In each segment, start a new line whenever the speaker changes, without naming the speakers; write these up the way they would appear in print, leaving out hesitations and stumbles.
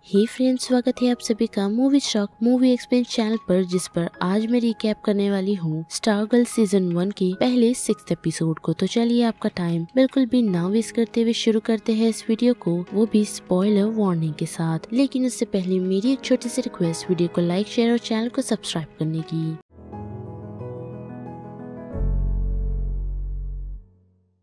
हे friends, स्वागत है आप सभी का movie shock movie explain channel पर, जिस पर आज मैं रिकैप करने वाली हूँ स्टार गर्ल सीजन 1 के पहले 6th एपिसोड को। तो चलिए आपका टाइम बिल्कुल भी ना वेस्ट करते हुए शुरू करते हैं इस वीडियो को, वो भी स्पॉइलर वार्निंग के साथ। लेकिन उससे पहले मेरी एक छोटी सी रिक्वेस्ट, वीडियो को लाइक, शेयर और चैनल को सब्सक्राइब करने की।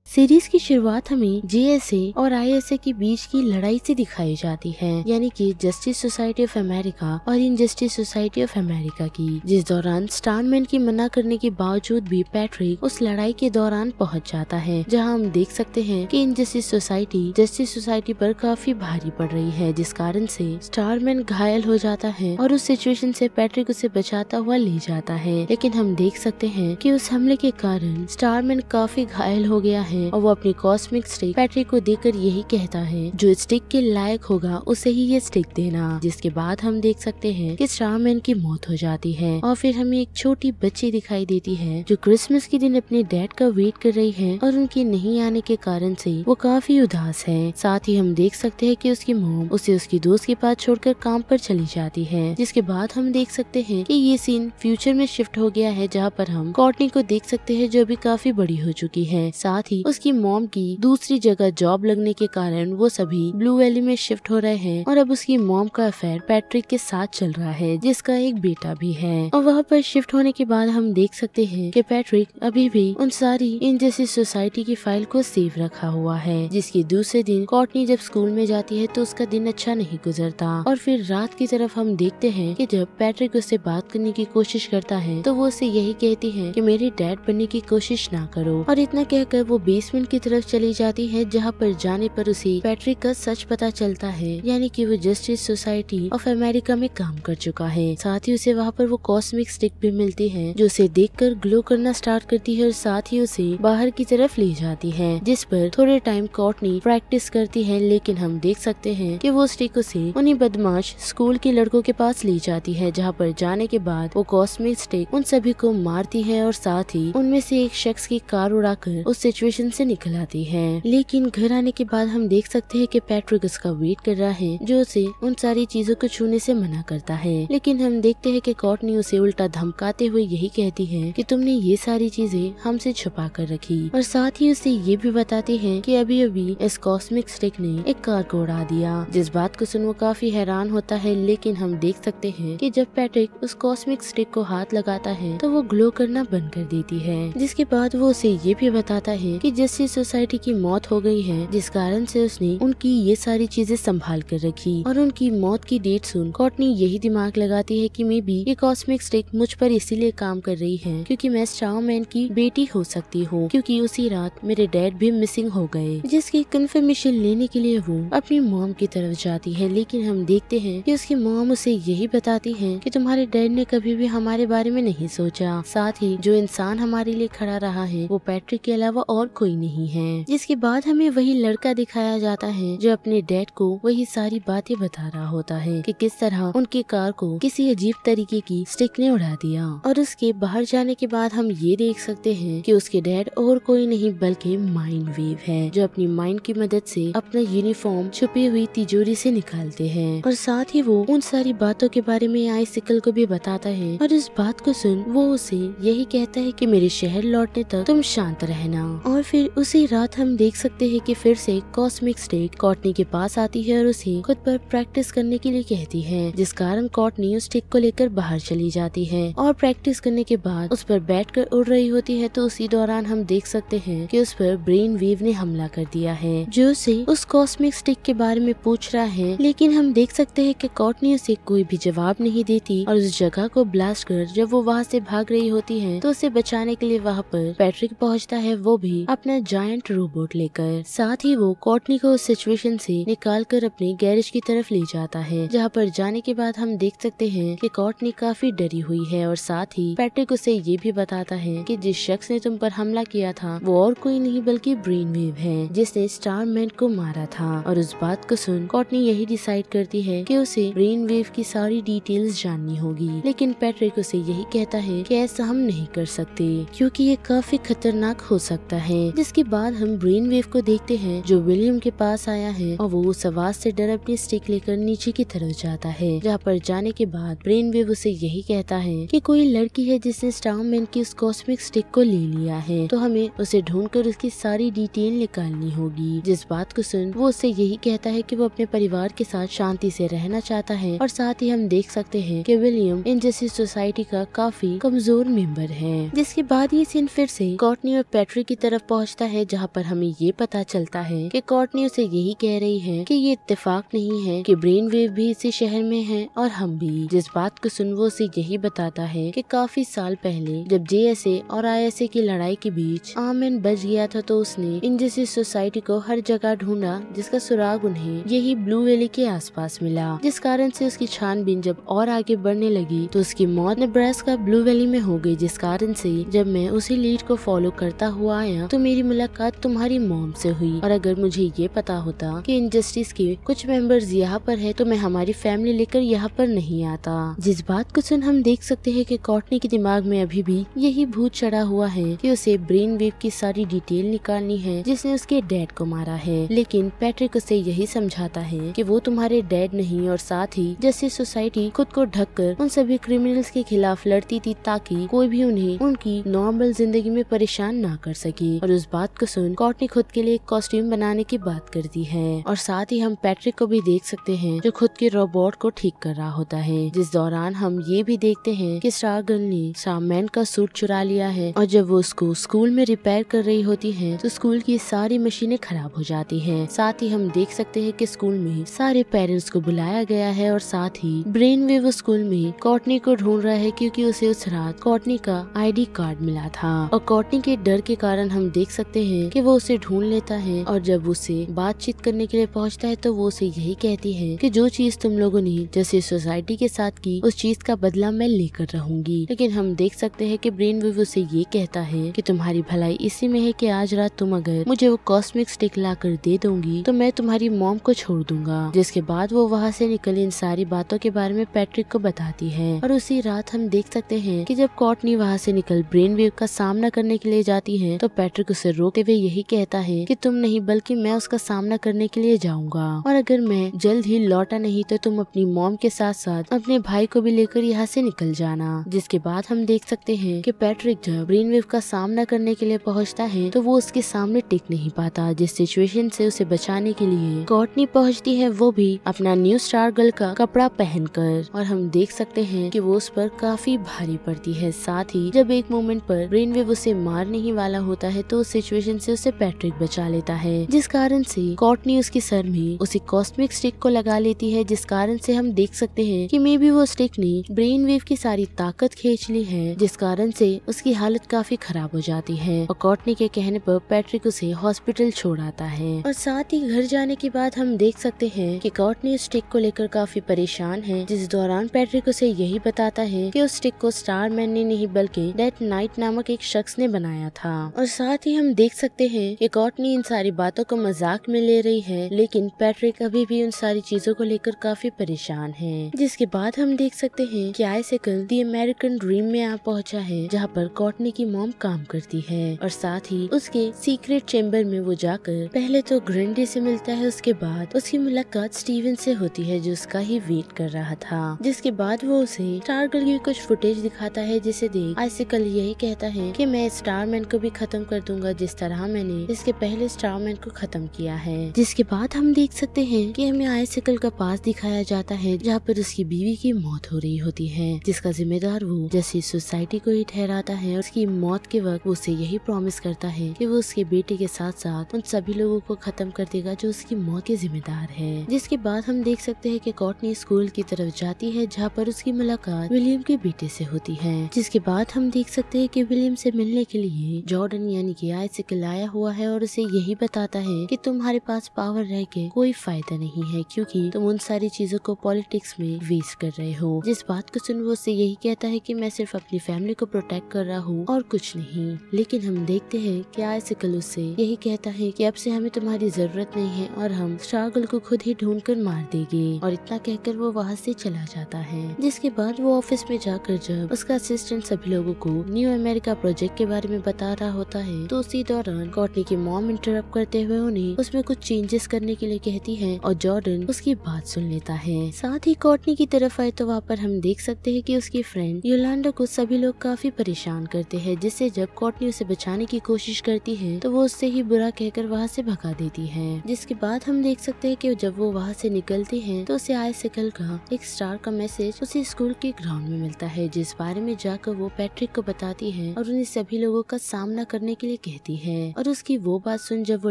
सीरीज की शुरुआत हमें जेएसए और आईएसए के बीच की लड़ाई से दिखाई जाती है, यानी कि जस्टिस सोसाइटी ऑफ अमेरिका और इनजस्टिस सोसाइटी ऑफ अमेरिका की, जिस दौरान स्टारमैन की मना करने के बावजूद भी पैट्रिक उस लड़ाई के दौरान पहुंच जाता है, जहां हम देख सकते हैं कि इनजस्टिस सोसाइटी जस्टिस सोसाइटी पर काफी भारी पड़ रही है, जिस कारण से स्टारमैन घायल हो जाता है और उस सिचुएशन से पैट्रिक उसे बचाता हुआ ले जाता है। लेकिन हम देख सकते हैं कि उस हमले के कारण स्टारमैन काफी घायल हो गया है और वो अपनी कॉस्मिक स्टिक पैट्रिक को देकर यही कहता है, जो स्टिक के लायक होगा उसे ही ये स्टिक देना। जिसके बाद हम देख सकते हैं कि स्टारमैन की मौत हो जाती है और फिर हमें एक छोटी बच्ची दिखाई देती है जो क्रिसमस के दिन अपने डैड का वेट कर रही है और उनके नहीं आने के कारण से वो काफी उदास है। साथ ही हम देख सकते हैं कि उसकी मॉम उसे उसकी दोस्त के पास छोड़कर काम पर चली जाती है। जिसके बाद हम देख सकते हैं कि ये सीन फ्यूचर में शिफ्ट हो गया है, जहाँ पर हम कॉर्टनी को देख सकते हैं जो अभी काफी बड़ी हो चुकी है। साथ ही उसकी मॉम की दूसरी जगह जॉब लगने के कारण वो सभी ब्लू वैली में शिफ्ट हो रहे हैं और अब उसकी मॉम का अफेयर पैट्रिक के साथ चल रहा है, जिसका एक बेटा भी है। और वहाँ पर शिफ्ट होने के बाद हम देख सकते हैं कि पैट्रिक अभी भी उन सारी इनजस्टिस सोसाइटी की फाइल को सेव रखा हुआ है, जिसके दूसरे दिन कॉर्टनी जब स्कूल में जाती है तो उसका दिन अच्छा नहीं गुजरता। और फिर रात की तरफ हम देखते हैं कि जब पैट्रिक उससे बात करने की कोशिश करता है तो वो उसे यही कहती है कि मेरे डैड बनने की कोशिश ना करो। और इतना कहकर वो बेसमेंट की तरफ चली जाती है, जहाँ पर जाने पर उसे पैट्रिक का सच पता चलता है, यानी कि वो जस्टिस सोसाइटी ऑफ अमेरिका में काम कर चुका है। साथ ही उसे वहाँ पर वो कॉस्मिक स्टिक भी मिलती है जो उसे देखकर ग्लो करना स्टार्ट करती है और साथ ही उसे बाहर की तरफ ले जाती है, जिस पर थोड़े टाइम कॉर्टनी प्रैक्टिस करती है। लेकिन हम देख सकते हैं कि वो स्टिक उसे उन्हीं बदमाश स्कूल के लड़कों के पास ले जाती है, जहाँ पर जाने के बाद वो कॉस्मिक स्टिक उन सभी को मारती है और साथ ही उनमें से एक शख्स की कार उड़ाकर उस सिचुएशन से निकल आती है। लेकिन घर आने के बाद हम देख सकते हैं कि पैट्रिक उसका वेट कर रहा है, जो उसे उन सारी चीजों को छूने से मना करता है। लेकिन हम देखते हैं कि कॉर्टनी उसे उल्टा धमकाते हुए यही कहती है कि तुमने ये सारी चीजें हमसे छुपा कर रखी, और साथ ही उसे ये भी बताती है कि अभी अभी इस कॉस्मिक स्टिक ने एक कार को उड़ा दिया। जिस बात को सुन वो काफी हैरान होता है। लेकिन हम देख सकते हैं कि जब पैट्रिक उस कॉस्मिक स्टिक को हाथ लगाता है तो वो ग्लो करना बंद कर देती है। जिसके बाद वो उसे ये भी बताता है कि जस्टिस सोसाइटी की मौत हो गई है, जिस कारण से उसने उनकी ये सारी चीजें संभाल कर रखी। और उनकी मौत की डेट सुन कॉर्टनी यही दिमाग लगाती है कि मे बी ये कॉस्मिक स्टिक मुझ पर इसीलिए काम कर रही है क्योंकि मैं स्टारमैन की बेटी हो सकती हूँ, क्योंकि उसी रात मेरे डैड भी मिसिंग हो गए। जिसकी कंफर्मेशन लेने के लिए वो अपनी मॉम की तरफ जाती है। लेकिन हम देखते हैं कि उसकी मॉम उसे यही बताती है कि तुम्हारे डैड ने कभी भी हमारे बारे में नहीं सोचा। साथ ही जो इंसान हमारे लिए खड़ा रहा है वो पैट्रिक के अलावा और कोई नहीं है। जिसके बाद हमें वही लड़का दिखाया जाता है जो अपने डैड को वही सारी बातें बता रहा होता है कि किस तरह उनकी कार को किसी अजीब तरीके की स्टिक ने उड़ा दिया। और उसके बाहर जाने के बाद हम ये देख सकते हैं कि उसके डैड और कोई नहीं बल्कि माइंड वेव है, जो अपनी माइंड की मदद से अपना यूनिफॉर्म छुपी हुई तिजोरी से निकालते हैं। और साथ ही वो उन सारी बातों के बारे में आइसिकल को भी बताता है। और इस बात को सुन वो उसे यही कहता है कि मेरे शहर लौटने तक तुम शांत रहना। और फिर उसी रात हम देख सकते हैं कि फिर से कॉस्मिक स्टिक कॉर्टनी के पास आती है और उसे खुद पर प्रैक्टिस करने के लिए कहती है, जिस कारण कॉर्टनी उस स्टिक को लेकर बाहर चली जाती है और प्रैक्टिस करने के बाद उस पर बैठकर उड़ रही होती है। तो उसी दौरान हम देख सकते हैं कि उस पर ब्रेन वेव ने हमला कर दिया है, जो उसे उस कॉस्मिक स्टिक के बारे में पूछ रहा है। लेकिन हम देख सकते हैं कि कॉर्टनी उसे कोई भी जवाब नहीं देती और उस जगह को ब्लास्ट कर जब वो वहाँ से भाग रही होती है तो उसे बचाने के लिए वहाँ पर पैट्रिक पहुँचता है, वो भी अपना जायंट रोबोट लेकर। साथ ही वो कॉर्टनी को उस सिचुएशन से निकालकर अपने गैरेज की तरफ ले जाता है, जहाँ पर जाने के बाद हम देख सकते हैं कि कॉर्टनी काफी डरी हुई है। और साथ ही पैट्रिक उसे ये भी बताता है कि जिस शख्स ने तुम पर हमला किया था वो और कोई नहीं बल्कि ब्रेन वेव है, जिसने स्टारमैन को मारा था। और उस बात को सुन कॉर्टनी यही डिसाइड करती है कि उसे ब्रेन वेव की सारी डिटेल्स जाननी होगी। लेकिन पैट्रिक उसे यही कहता है कि ऐसा हम नहीं कर सकते क्योंकि ये काफी खतरनाक हो सकता है। जिसके बाद हम ब्रेन वेव को देखते हैं जो विलियम के पास आया है और वो उस आवाज से डर अपनी स्टिक लेकर नीचे की तरफ जाता है, जहाँ पर जाने के बाद ब्रेन वेव उसे यही कहता है कि कोई लड़की है जिसने स्टारमैन की उस कॉस्मिक स्टिक को ले लिया है, तो हमें उसे ढूंढकर उसकी सारी डिटेल निकालनी होगी। जिस बात को सुन वो उससे यही कहता है कि वो अपने परिवार के साथ शांति से रहना चाहता है और साथ ही हम देख सकते हैं कि विलियम इनजस्टिस सोसाइटी का काफी कमजोर मेंबर है। जिसके बाद ये सीन फिर से कॉर्टनी और पैट्रिक की तरफ पहुंचता है, जहाँ पर हमें ये पता चलता है कि कॉर्टनी उसे यही कह रही है कि ये इत्तेफाक नहीं है कि ब्रेन वेव भी इसी शहर में है और हम भी। जिस बात को सुन वो उसे यही बताता है कि काफी साल पहले जब JSA और ISA की लड़ाई के बीच आर्मैन बच गया था तो उसने इनजस्टिस सोसाइटी को हर जगह ढूंढा, जिसका सुराग उन्हें यही ब्लू वैली के आसपास मिला, जिस कारण से उसकी छानबीन जब और आगे बढ़ने लगी तो उसकी मौत नेब्रास्का ब्लू वैली में हो गई। जिस कारण से जब मैं उसी लीड को फॉलो करता हुआ आया तो मेरी मुलाकात तुम्हारी मॉम से हुई, और अगर मुझे ये पता होता कि इनजस्टिस के कुछ मेंबर्स यहाँ पर है तो मैं हमारी फैमिली लेकर यहाँ पर नहीं आता। जिस बात को सुन हम देख सकते हैं कि कॉर्टनी के दिमाग में अभी भी यही भूत चढ़ा हुआ है कि उसे ब्रेन वेव की सारी डिटेल निकालनी है जिसने उसके डैड को मारा है, लेकिन पैट्रिक उसे यही समझाता है कि वो तुम्हारे डैड नहीं, और साथ ही जस्टिस सोसाइटी खुद को ढककर उन सभी क्रिमिनल्स के खिलाफ लड़ती थी ताकि कोई भी उन्हें उनकी नॉर्मल जिंदगी में परेशान ना कर सके। और उस बात को सुन कॉर्टनी खुद के लिए एक कॉस्ट्यूम बनाने की बात करती है, और साथ ही हम पैट्रिक को भी देख सकते हैं जो खुद के रोबोट को ठीक कर रहा होता है। जिस दौरान हम ये भी देखते हैं कि स्टारगर्ल ने स्टारमैन का सूट चुरा लिया है, और जब वो उसको स्कूल में रिपेयर कर रही होती है तो स्कूल की सारी मशीनें खराब हो जाती हैं। साथ ही हम देख सकते हैं कि स्कूल में सारे पेरेंट्स को बुलाया गया है, और साथ ही ब्रेन वेव स्कूल में कॉर्टनी को ढूंढ रहा है क्योंकि उसे उस रात कॉर्टनी का ID कार्ड मिला था, और कॉर्टनी के डर के कारण हम देख सकते हैं कि वो उसे ढूंढ लेता है, और जब उसे बातचीत करने के लिए पहुंचता है तो वो उसे यही कहती है कि जो चीज तुम लोगों ने जैसे सोसाइटी के साथ की उस चीज का बदला मैं लेकर रहूंगी। लेकिन हम देख सकते हैं कि ब्रेन वेव उसे ये कहता है कि तुम्हारी भलाई इसी में है कि आज रात तुम अगर मुझे वो कॉस्मिक स्टिक ला कर दे दोगी तो मैं तुम्हारी मॉम को छोड़ दूंगा। जिसके बाद वो वहाँ से निकल इन सारी बातों के बारे में पैट्रिक को बताती है, और उसी रात हम देख सकते हैं कि जब कॉर्टनी वहाँ से निकल ब्रेन वेव का सामना करने के लिए जाती है तो पैट्रिक उसे रोकते हुए यही कहता है कि तुम नहीं बल्कि मैं उसका सामना करने के लिए जाऊंगा, और अगर मैं जल्द ही लौटा नहीं तो तुम अपनी मॉम के साथ साथ अपने भाई को भी लेकर यहाँ से निकल जाना। जिसके बाद हम देख सकते हैं कि पैट्रिक जब ब्रेन वेव का सामना करने के लिए पहुँचता है तो वो उसके सामने टिक नहीं पाता, जिस सिचुएशन से उसे बचाने के लिए कॉर्टनी पहुँचती है, वो भी अपना न्यू स्टारगर्ल का कपड़ा पहनकर, और हम देख सकते हैं कि वो उस पर काफी भारी पड़ती है। साथ ही जब एक मोमेंट पर ब्रेन वेव उसे मारने ही वाला होता है तो उस सिचुएशन से उसे पैट्रिक बचा लेता है, जिस कारण से कॉर्टनी उसके सर में उसी कॉस्मिक स्टिक को लगा लेती है, जिस कारण से हम देख सकते हैं कि मे बी वो स्टिक ने ब्रेन वेव की सारी ताकत खींच ली है, जिस कारण से उसकी हालत काफी खराब हो जाती है, और कॉर्टनी के कहने पर पैट्रिक उसे हॉस्पिटल छोड़ आता है। और साथ ही घर जाने के बाद हम देख सकते हैं कि कॉर्टनी स्टिक को लेकर काफी परेशान है, जिस दौरान पैट्रिक उसे यही बताता है कि उस स्टिक को स्टारमैन ने नहीं बल्कि डेथ नाइट नामक एक शख्स ने बनाया था। और साथ ही हम देख सकते हैं कि कॉर्टनी इन सारी बातों को मजाक में ले रही है, लेकिन पैट्रिक अभी भी उन सारी चीजों को लेकर काफी परेशान है। जिसके बाद हम देख सकते हैं कि आइसिकल द अमेरिकन ड्रीम में आ पहुंचा है, जहाँ पर कॉर्टनी की मॉम काम करती है, और साथ ही उसके सीक्रेट चेम्बर में वो जाकर पहले तो ग्रेंडे से मिलता है, उसके बाद उसकी मुलाकात स्टीवन से होती है जो उसका ही वेट कर रहा था। जिसके बाद वो उसे स्टारगर्ल की कुछ फुटेज दिखाता है, जिसे देख आइसिकल यही कहता है कि मैं स्टारमैन को भी खत्म कर दूंगा जिस तरह मैंने इसके पहले स्टारमैन को खत्म किया है। जिसके बाद हम देख सकते हैं कि हमें आइसिकल का पास दिखाया जाता है जहाँ पर उसकी बीवी की मौत हो रही होती है, जिसका जिम्मेदार वो जैसी सोसाइटी को ही ठहराता है। उसकी मौत के वक्त वो उसे यही प्रॉमिस करता है कि वो उसके बेटे के साथ साथ उन सभी लोगों को खत्म कर देगा जो उसकी मौत के जिम्मेदार है। जिसके बाद हम देख सकते हैं कि कॉर्टनी स्कूल की तरफ जाती है जहाँ पर उसकी मुलाकात विलियम के बेटे से होती है। जिसके बाद हम देख सकते हैं कि विलियम से मिलने के लिए जॉर्डन यानी कि आइसिकल आया हुआ है, और उसे यही बताता है कि तुम्हारे पास पावर रह के कोई फायदा नहीं है क्योंकि तुम उन सारी चीजों को पॉलिटिक्स में वेस्ट कर रहे हो। जिस बात को सुन वो उससे यही कहता है कि मैं सिर्फ अपनी फैमिली को प्रोटेक्ट कर रहा हूँ और कुछ नहीं। लेकिन हम देखते हैं कि आइसिकल उससे यही कहता है कि अब से हमें तुम्हारी जरूरत नहीं है और हम स्टारगर्ल को खुद ही ढूंढ कर मार देंगे, और इतना कहकर वो वहाँ से चला जाता है। जिसके बाद वो ऑफिस में जाकर जब उसका असिस्टेंट सभी लोगों को न्यू अमेरिका प्रोजेक्ट के बारे में बता रहा होता है तो उसी दौरान कॉर्टनी की मॉम इंटरप्ट करते हुए उन्हें उसमें कुछ चेंजेस करने के लिए कहती है और जॉर्डन उसकी बात सुन लेता है। साथ ही कॉर्टनी की तरफ आए तो वहाँ पर हम देख सकते हैं कि उसकी फ्रेंड योलांडा को सभी लोग काफी परेशान करते हैं, जिससे जब कॉर्टनी उसे बचाने की कोशिश करती है तो वो उससे ही बुरा कहकर वहाँ से भगा देती है। जिसके बाद हम देख सकते हैं कि जब वो वहाँ से निकलती है तो उसे आइसिकल का एक स्टार का मैसेज उसे स्कूल के ग्राउंड में मिलता है, जिस बारे में जाकर वो पैट्रिक को बताती है और उन्हें सभी लोगों का सामना करने के लिए कहती है। और उसकी वो बात सुन जब वो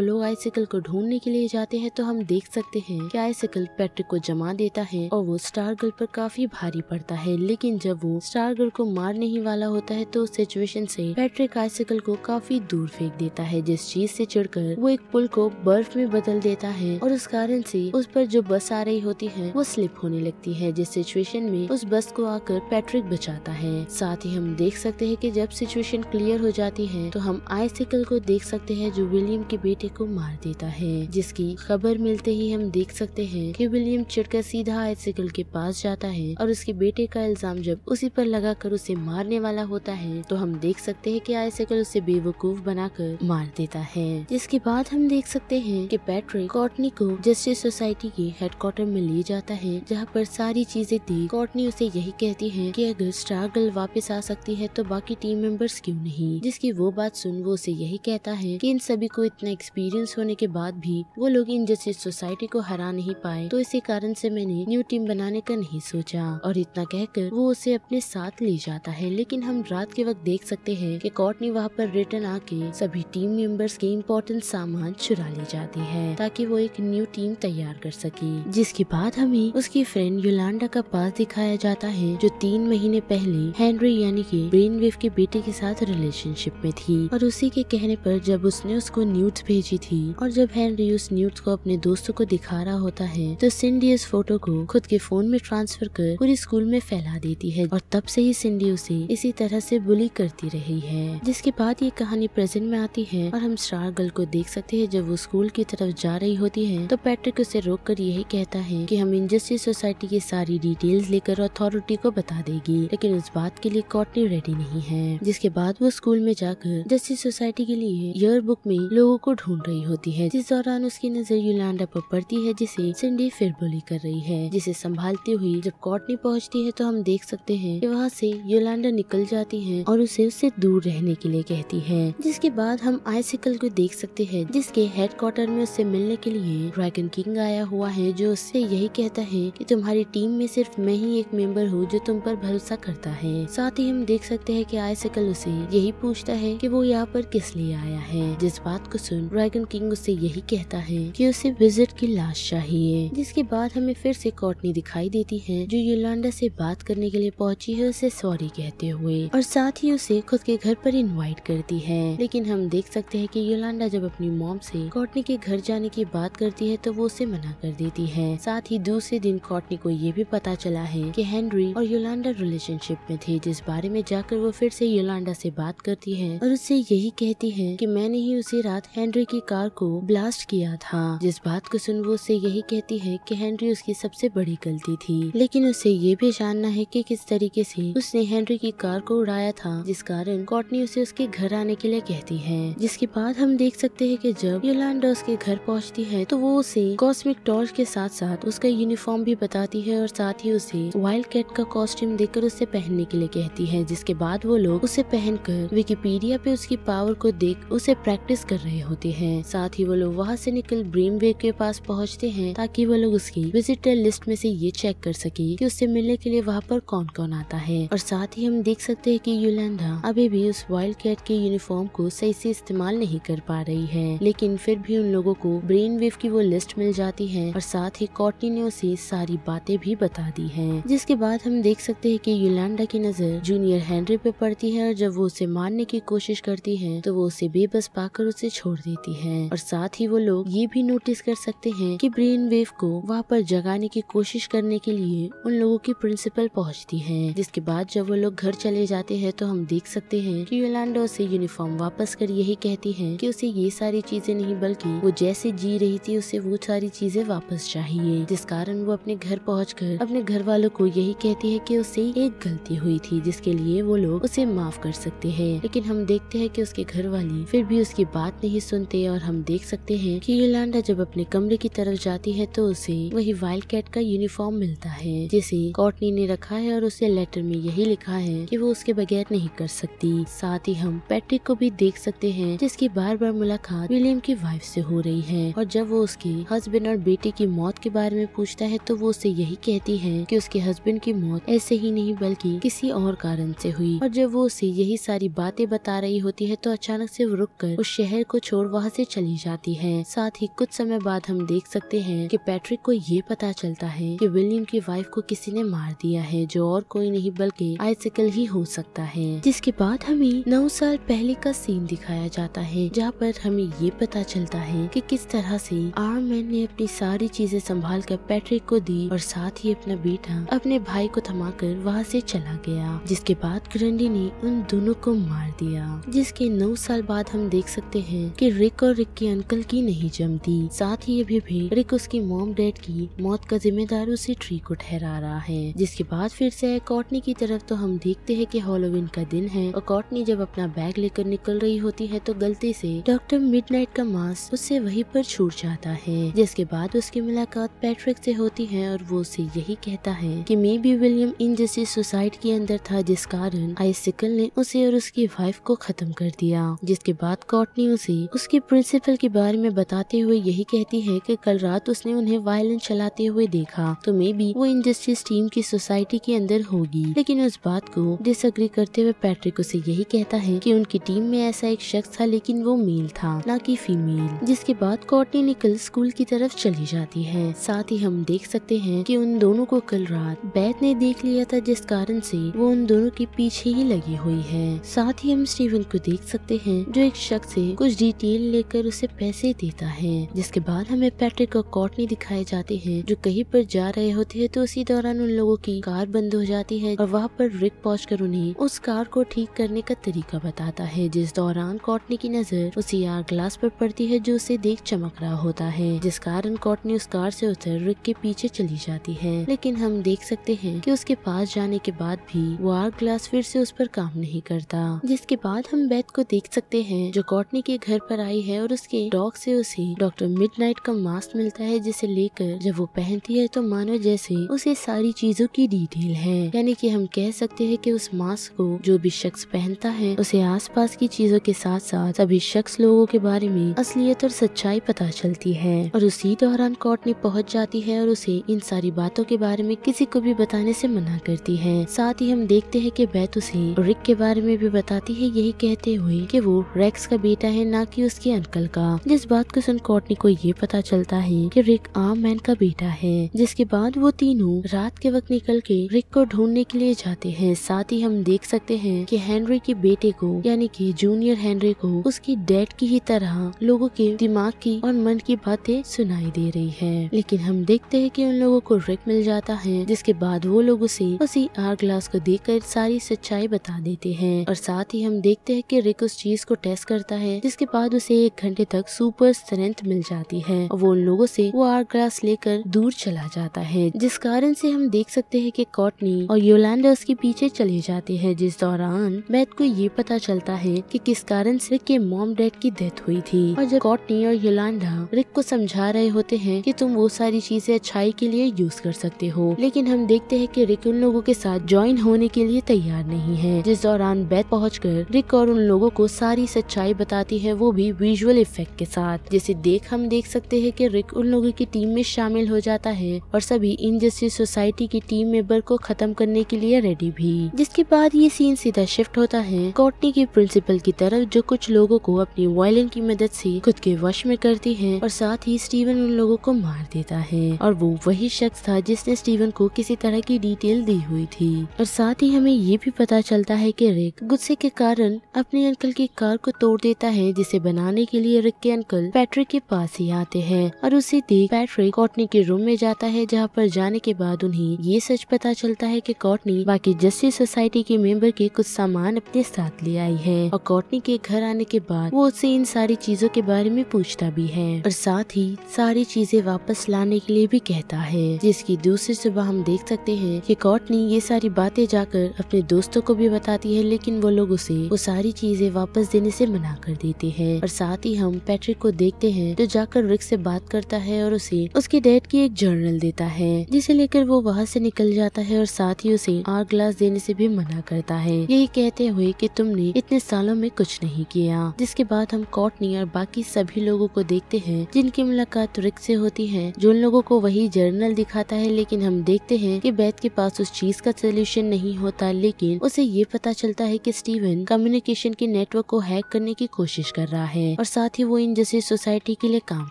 लोग आइसिकल को ढूंढने के लिए जाते हैं तो हम देख सकते हैं कि आइसिकल पैट्रिक को जमा देता है और वो स्टार गर्ल पर काफी भारी पड़ता है। लेकिन जब वो स्टार गर्ल को मारने ही वाला होता है तो उस सिचुएशन से पैट्रिक आइसिकल को काफी दूर फेंक देता है, जिस चीज से चिढ़कर वो एक पुल को बर्फ में बदल देता है और उस कारण से उस पर जो बस आ रही होती है वो स्लिप होने लगती है, जिस सिचुएशन में उस बस को आकर पैट्रिक बचाता है। साथ ही हम देख सकते हैं कि जब सिचुएशन क्लियर हो जाती है तो हम आइसिकल को देख सकते हैं जो विलियम के बेटे को मार देता है, जिसकी खबर मिलते ही हम देख सकते हैं कि विलियम चिढ़कर सीधा आइसिकल के पास जाता है और उसके बेटे का इल्जाम जब उसी पर लगाकर उसे मारने वाला होता है तो हम देख सकते हैं कि आइसिकल उसे बेवकूफ बनाकर मार देता है। जिसके बाद हम देख सकते हैं कि पैट्रिक कॉर्टनी को जस्टिस सोसाइटी के हेडक्वार्टर में ले जाता है, जहाँ पर सारी चीजें देख कॉर्टनी उसे यही कहती है कि अगर स्टार गर्ल वापस आ सकती है तो बाकी टीम मेंबर्स क्यों नहीं। जिसकी वो बात सुन वो उसे यही कहता है कि इन सभी को इतना एक्सपीरियंस होने के बाद भी वो लोग इन जस्टिस सोसाइटी को हरा नहीं पाए, तो इसी कारण से मैंने न्यू टीम बनाने का नहीं सोचा। और इतना कहकर वो उसे अपने साथ ले जाता है। लेकिन हम रात के वक्त देख सकते हैं कि कॉर्टनी वहाँ पर रिटर्न आके सभी टीम मेंबर्स के इम्पोर्टेंट सामान चुरा ले जाती है ताकि वो एक न्यू टीम तैयार कर सके। जिसके बाद हमें उसकी फ्रेंड योलांडा का पास दिखाया जाता है जो 3 महीने पहले हेनरी यानी कि ब्रेनवेव के बेटे के साथ रिलेशनशिप में थी, और उसी के कहने पर जब उसने उसको न्यूड्स भेजी थी और जब हेनरी उस न्यूड्स को अपने दोस्तों को दिखा रहा होता है तो सिंडी इस फोटो को खुद के फोन में ट्रांसफर कर पूरी स्कूल में फैला देती है और तब से ही सिंडी उसे इसी तरह से बुली करती रही है। जिसके बाद ये कहानी प्रेजेंट में आती है और हम स्टार गर्ल को देख सकते हैं जब वो स्कूल की तरफ जा रही होती है तो पैट्रिक उसे रोककर यही कहता है कि हम इंजस्टिस सोसाइटी की सारी डिटेल्स लेकर अथॉरिटी को बता देगी, लेकिन उस बात के लिए कॉर्टनी रेडी नहीं है। जिसके बाद वो स्कूल में जाकर जस्टिस सोसाइटी के लिए ईयर बुक में लोगों को ढूंढ रही होती है, जिस दौरान उसकी नजर योलांडा पर पड़ती है जिसे सिंडी फिर बुली कर रही है। जिसे संभालती हुई जब कॉर्टनी पहुंचती है तो हम देख सकते हैं कि वहाँ से योलांडा निकल जाती है और उसे उससे दूर रहने के लिए कहती है। जिसके बाद हम आइसिकल को देख सकते हैं जिसके हेडक्वार्टर में उससे मिलने के लिए ड्रैगन किंग आया हुआ है, जो उससे यही कहता है कि तुम्हारी टीम में सिर्फ मैं ही एक मेंबर हूँ जो तुम पर भरोसा करता है। साथ ही हम देख सकते हैं कि आइसिकल उसे यही पूछता है कि वो यहाँ पर किस लिए आया है। जिस बात को सुन ड्रैगन किंग उससे यही कहता है कि उसे विजिट की लाश चाहिए। जिसके बाद हमें फिर से कॉर्टनी दिखाई देती है जो योलांडा से बात करने के लिए पहुंची है उसे सॉरी कहते हुए, और साथ ही उसे खुद के घर पर इनवाइट करती है। लेकिन हम देख सकते हैं कि योलांडा जब अपनी मॉम से कॉर्टनी के घर जाने की बात करती है तो वो उसे मना कर देती है। साथ ही दूसरे दिन कॉर्टनी को ये भी पता चला है कि हेनरी और योलांडा रिलेशनशिप में थे, जिस बारे में जाकर वो फिर से योलांडा से बात करती है और उससे यही कहती है कि मैंने ही उसी रात हेनरी की कार को ब्लास्ट किया था। जिस बात को सुन वो उससे यही कहती है कि हेनरी उसकी सबसे बड़ी गलती थी, लेकिन उसे ये भी जानना है कि किस तरीके से उसने हेनरी की कार को उड़ाया था, जिस कारण कॉर्टनी उसे उसके घर आने के लिए कहती है। जिसके बाद हम देख सकते हैं कि जब योलांडा उसके घर पहुंचती है तो वो उसे कॉस्मिक टॉर्च के साथ साथ उसका यूनिफॉर्म भी बताती है और साथ ही उसे वाइल्ड कैट का कॉस्ट्यूम देकर उसे पहनने के लिए कहती है। जिसके बाद वो लोग उसे पहनकर विकिपीडिया पे उसकी पावर को देख उसे प्रैक्टिस कर रहे होते हैं। साथ ही वो लोग वहाँ से निकल ब्रेनवेव के पास पहुँचते हैं ताकि वो लोग उसकी विजिटर लिस्ट में से ये चेक कर सके कि उससे मिलने के लिए वहाँ पर कौन कौन आता है। और साथ ही हम देख सकते हैं कि योलांडा अभी भी उस वाइल्ड कैट के यूनिफॉर्म को सही से इस्तेमाल नहीं कर पा रही है, लेकिन फिर भी उन लोगों को ब्रेनवेव की वो लिस्ट मिल जाती है और साथ ही कॉर्टनी ने उसे सारी बातें भी बता दी है। जिसके बाद हम देख सकते हैं कि योलांडा की नजर जूनियर हेनरी पे पड़ती है और जब वो उसे मारने की कोशिश करती है तो वो उसे बेबस पाकर उसे छोड़ देती है। और साथ ही वो लोग ये भी नोटिस कर सकते हैं कि ब्रेनवेव को वहाँ पर जगाने की कोशिश करने के लिए उन लोगों की प्रिंसिपल पहुँचती है। जिसके बाद जब वो लोग घर चले जाते हैं तो हम देख सकते हैं कि योलांडा उसे यूनिफॉर्म वापस कर यही कहती है कि उसे ये सारी चीजें नहीं बल्कि वो जैसे जी रही थी उसे वो सारी चीजें वापस चाहिए, जिस कारण वो अपने घर पहुंचकर अपने घर वालों को यही कहती है कि उसे एक गलती हुई थी जिसके लिए वो लोग उसे माफ कर सकते हैं। लेकिन हम देखते हैं कि उसके घर घर वाले फिर भी उसकी बात नहीं सुनते और हम देख सकते हैं कि योलांडा जब अपने कमरे की तरफ जाती है तो उसे वही वाइल्ड कैट का यूनिफॉर्म मिलता है जिसे कोर्टनी ने रखा है और उसे लेटर में यही लिखा है कि वो उसके बगैर नहीं कर सकती। साथ ही हम पैट्रिक को भी देख सकते हैं जिसकी बार बार मुलाकात विलियम की वाइफ से हो रही है और जब वो उसके हस्बैंड और बेटे की मौत के बारे में पूछता है तो वो उससे यही कहती है कि उसके हस्बैंड की मौत ऐसे ही नहीं बल्कि किसी और कारण से हुई। और जब वो उसे यही सारी बातें बता रही होती है तो अचानक से वो रुककर उस शहर को छोड़ वहाँ से चली जाती है। साथ ही कुछ समय बाद हम देख सकते हैं कि पैट्रिक को ये पता चलता है कि विलियम की वाइफ को किसी ने मार दिया है जो और कोई नहीं बल्कि आइसिकल ही हो सकता है। जिसके बाद हमें 9 साल पहले का सीन दिखाया जाता है जहाँ पर हमें ये पता चलता है कि किस तरह से आर्म मैन ने अपनी सारी चीजें संभाल कर पैट्रिक को दी और साथ ही अपना बेटा अपने भाई को थमाकर वहाँ से चला गया। जिसके बाद ग्रंडी ने उन दोनों को मार दिया। जिसके 9 साल बाद हम देख सकते हैं कि रिक और रिक के अंकल की नहीं जमती। साथ ही अभी भी रिक उसकी मॉम डैड की मौत का जिम्मेदार उसी ट्री को ठहरा रहा है। जिसके बाद फिर से कोर्टनी की तरफ तो हम देखते हैं कि हैलोवीन का दिन है और कोर्टनी जब अपना बैग लेकर निकल रही होती है तो गलती से डॉक्टर मिडनाइट का मास्क उससे वहीं पर छूट जाता है। जिसके बाद उसकी मुलाकात पैट्रिक से होती है और वो उसे यही कहता है कि may be William injustice society के अंदर था जिस कारण आइसिकल ने उसे और उसकी वाइफ को खत्म कर दिया। जिसके बाद कोर्टनी उसे उसके प्रिंसिपल के बारे में बताते हुए यही कहती है कि कल रात उसने उन्हें वायलेंस चलाते हुए देखा तो मे बी वो इनजस्टिस टीम की सोसाइटी के अंदर होगी। लेकिन उस बात को डिसएग्री करते हुए पैट्रिक उसे यही कहता है कि उनकी टीम में ऐसा एक शख्स था लेकिन वो मेल था ना कि फीमेल। जिसके बाद कोर्टनी निकल स्कूल की तरफ चली जाती है। साथ ही हम देख सकते हैं कि उन दोनों को कल रात बेथ ने देख लिया था जिस कारण से वो उन दोनों के पीछे ही लगी हुई है। साथ ही हम स्टीवन को देख सकते हैं जो एक शख्स से कुछ डिटेल लेकर उसे पैसे देता है। जिसके बाद हमें पैट्रिक और कोर्टनी दिखाए जाते हैं जो कहीं पर जा रहे होते हैं तो उसी दौरान उन लोगों की कार बंद हो जाती है और वहाँ पर रिक पहुंचकर उन्हें उस कार को ठीक करने का तरीका बताता है। जिस दौरान कोर्टनी की नजर उस यार ग्लास पर पड़ती है जो उसे देख चमक रहा होता है जिस कारण कोर्टनी उस कार से उतर रिक के पीछे चली जाती है। लेकिन हम देख सकते हैं कि उसके पास जाने के बाद भी वो आर ग्लास फिर से उस पर काम नहीं करता। जिसके बाद हम बेथ को देख सकते हैं जो कोर्टनी के घर पर आई है और उसके डॉग से उसे डॉक्टर मिडनाइट का मास्क मिलता है जिसे लेकर जब वो पहनती है तो मानो जैसे उसे सारी चीजों की डिटेल है। यानी कि हम कह सकते हैं कि उस मास्क को जो भी शख्स पहनता है उसे आसपास की चीजों के साथ साथ सभी शख्स लोगों के बारे में असलियत और सच्चाई पता चलती है। और उसी दौरान कोर्टनी पहुंच जाती है और उसे इन सारी बातों के बारे में किसी को भी बताने से मना करती है। साथ ही हम देखते हैं कि बेथ उसे रिक के बारे में भी बताती है यही कहते हुए कि वो रेक्स का बेटा है ना कि उसके अंकल का। जिस बात को सुन कोर्टनी को ये पता चलता है कि रिक आर्म मैन का बेटा है। जिसके बाद वो तीनों रात के वक्त निकल के रिक को ढूंढने के लिए जाते हैं। साथ ही हम देख सकते हैं कि हेनरी के बेटे को यानी कि जूनियर हेनरी को उसकी डैड की ही तरह लोगों के दिमाग की और मन की बातें सुनाई दे रही है। लेकिन हम देखते हैं कि उन लोगों को रिक मिल जाता है जिसके बाद वो लोग उसे उसी आर ग्लास को देखकर सारी सच्चाई बता देते हैं। और साथ ही हम देखते हैं कि रिक उस चीज को टेस्ट करता है जिसके बाद उसे 1 घंटे तक सुपर स्ट्रेंथ मिल जाती है और वो उन लोगों से वो आर ग्लास लेकर दूर चला जाता है। जिस कारण से हम देख सकते हैं कि कोर्टनी और योलांडा उसके पीछे चले जाते हैं। जिस दौरान बेथ को ये पता चलता है कि किस कारण से रिक के मॉम डैड की डेथ हुई थी। और जब कोर्टनी और योलांडा रिक को समझा रहे होते हैं कि तुम वो सारी चीजें अच्छाई के लिए यूज कर सकते हो, लेकिन हम देखते हैं कि रिक उन लोगों के साथ ज्वाइन होने के लिए तैयार नहीं है। जिस दौरान बेथ पहुंचकर रिक और उन लोगों को सारी सच्चाई बताती है वो भी विजुअल इफेक्ट के साथ। जिसे देख हम देख सकते हैं कि रिक उन लोगों की टीम में शामिल हो जाता है और सभी इनजस्टिस सोसाइटी की टीम मेंबर को खत्म करने के लिए रेडी भी। जिसके बाद ये सीन सीधा शिफ्ट होता है कोर्टनी के प्रिंसिपल की तरफ जो कुछ लोगों को अपनी वायलिन की मदद से खुद के वश में करती है और साथ ही स्टीवन उन लोगों को मार देता है। और वो वही शख्स था जिसने स्टीवन को किसी तरह की डिटेल दी हुई थी। और साथ ही हमें ये भी पता चलता है कि रिक गुस्से के कारण अपने अंकल की कार को तोड़ देता है जिसे बनाने के लिए रिक के अंकल पैट्रिक के पास ही आते हैं। और उसे देख पैट्रिक कोर्टनी के रूम में जाता है जहाँ पर जाने के बाद उन्हें ये सच पता चलता है कि कोर्टनी बाकी जस्टिस सोसाइटी के मेंबर के कुछ सामान अपने साथ ले आई है। और कोर्टनी के घर आने के बाद वो उससे इन सारी चीजों के बारे में पूछता भी है और साथ ही सारी चीजें वापस लाने के लिए भी कहता है। जिसकी दूसरी सुबह हम देख सकते हैं कि कोर्टनी ये सारी बातें जाकर अपने दोस्तों को भी बताती है लेकिन वो लोग उसे वो सारी चीजें वापस वापस देने से मना कर देते हैं। और साथ ही हम पैट्रिक को देखते हैं जो जाकर रिक से बात करता है और उसे उसके डैड की एक जर्नल देता है, जिसे लेकर वो वहाँ से निकल जाता है और साथ ही उसे आर ग्लास देने से भी मना करता है, यही कहते हुए कि तुमने इतने सालों में कुछ नहीं किया। जिसके बाद हम कॉर्टनी और बाकी सभी लोगों को देखते हैं जिनकी मुलाकात रिक से होती है, जो उन लोगों को वही जर्नल दिखाता है। लेकिन हम देखते हैं कि बेथ के पास उस चीज का सोल्यूशन नहीं होता, लेकिन उसे ये पता चलता है कि स्टीवन कम्युनिकेशन के नेटवर्क को हैक करने की कोशिश कर रहा है और साथ ही वो इनजस्टिस सोसाइटी के लिए काम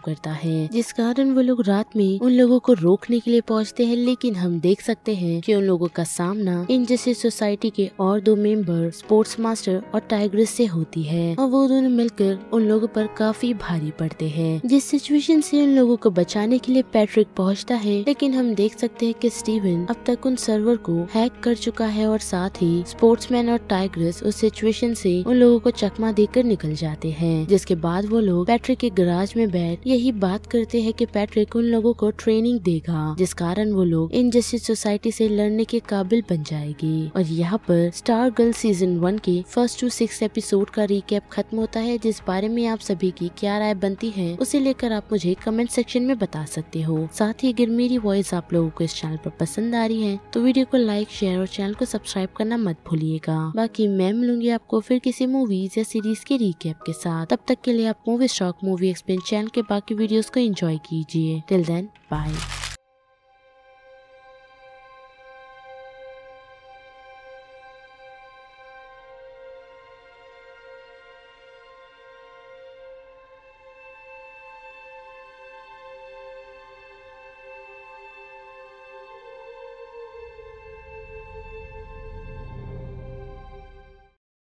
करता है, जिस कारण वो लोग रात में उन लोगों को रोकने के लिए पहुंचते हैं। लेकिन हम देख सकते हैं कि उन लोगों का सामना इनजस्टिस सोसाइटी के और 2 मेंबर स्पोर्ट्स मास्टर और टाइग्रेस से होती है और वो दोनों मिलकर उन लोगों पर काफी भारी पड़ते हैं। जिस सिचुएशन से उन लोगों को बचाने के लिए पैट्रिक पहुंचता है, लेकिन हम देख सकते हैं कि स्टीवन अब तक उन सर्वर को हैक कर चुका है और साथ ही स्पोर्ट्समैन और टाइग्रेस उस सिचुएशन से उन लोगों को चकमा देकर निकल जाते हैं। जिसके बाद वो लोग पैट्रिक के गराज में बैठ यही बात करते हैं कि पैट्रिक उन लोगों को ट्रेनिंग देगा, जिस कारण वो लोग इनजस्टिस सोसाइटी से लड़ने के काबिल बन जाएगी। और यहाँ पर स्टार गर्ल सीजन 1 के फर्स्ट टू 6 एपिसोड का रिकैप खत्म होता है। जिस बारे में आप सभी की क्या राय बनती है उसे लेकर आप मुझे कमेंट सेक्शन में बता सकते हो। साथ ही अगर मेरी वॉइस आप लोगों को इस चैनल पर पसंद आ रही है तो वीडियो को लाइक, शेयर और चैनल को सब्सक्राइब करना मत भूलिएगा। बाकी मैं मिलूंगी आपको फिर किसी मूवीज या सीरीज के रिकैप के साथ। तब तक के लिए आप movie stock movie explain channel के बाकी वीडियोस को एंजॉय कीजिए। Till then bye.